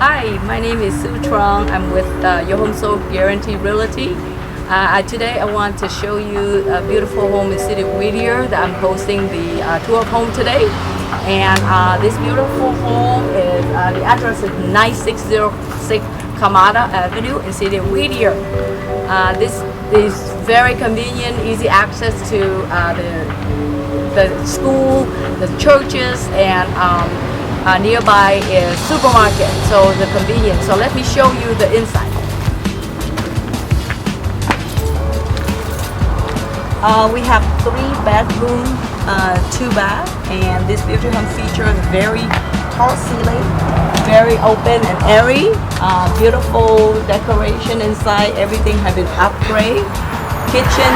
Hi, my name is Sue Trong. I'm with Your Home Soul Guarantee Realty. Today I want to show you a beautiful home in the city of Whittier that I'm hosting the tour of home today. And this beautiful home is, the address is 9606 Calmada Avenue in the city of Whittier. This is very convenient, easy access to the school, the churches, and nearby is supermarket, so the convenience. So let me show you the inside. We have 3 bedroom, 2 bath, and this beautiful home features very tall ceiling, very open and airy, beautiful decoration inside. Everything has been upgraded. Kitchen,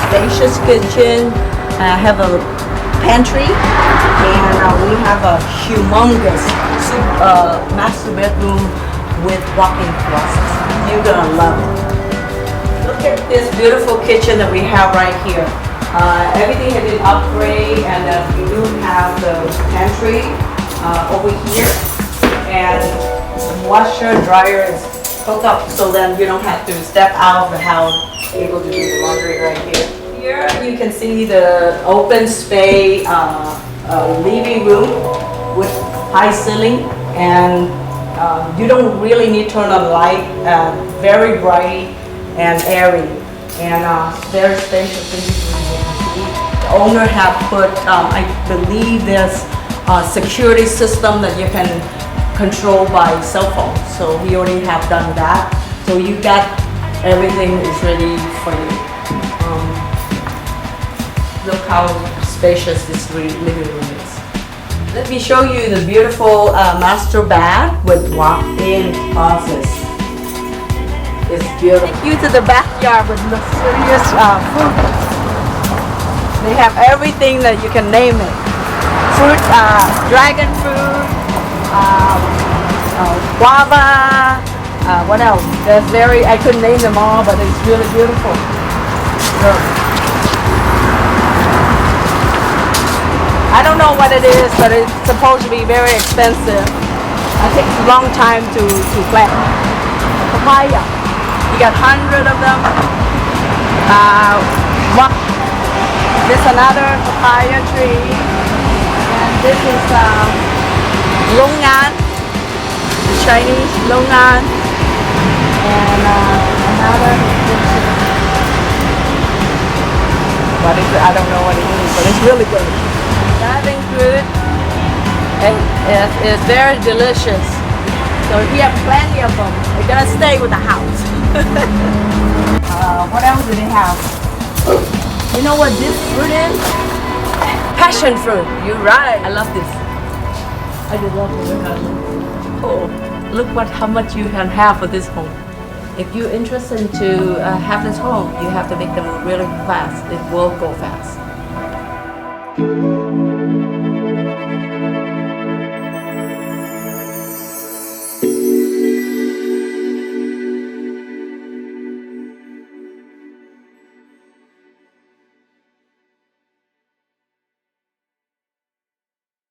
spacious kitchen. Have a pantry, and we have a humongous master bedroom with walk-in closet. You're gonna love it. Look at this beautiful kitchen that we have right here. Everything has been upgraded, and we do have the pantry over here, and the washer dryer is hooked up, so then you don't have to step out of the house, able to do the laundry right here. Here you can see the open space living room with high ceiling, and you don't really need to turn on light. Very bright and airy, and very spacious. The owner have put, I believe there's a security system that you can control by cell phone. So we already have done that. So you got everything is ready for you. Look how spacious this living room is. Let me show you the beautiful master bath with walk-in closet. It's beautiful. Take you to the backyard with luxurious fruit. They have everything that you can name it. Fruit, dragon fruit, guava, what else? There's I couldn't name them all, but it's really beautiful. I don't know what it is, but it's supposed to be very expensive. I think it's a long time to plant. Papaya, you got 100 of them. This another papaya tree, and this is longan, Chinese longan, and another. What is it? I don't know what it is, but it's really good. Dragon fruit, and it's very delicious. So if you have plenty of them, you're gonna stay with the house. What else do they have? You know what this fruit is? Passion fruit. You're right. I love this. I just love it. Oh, look how much you can have for this home. If you're interested to have this home, you have to make the move really fast. It will go fast.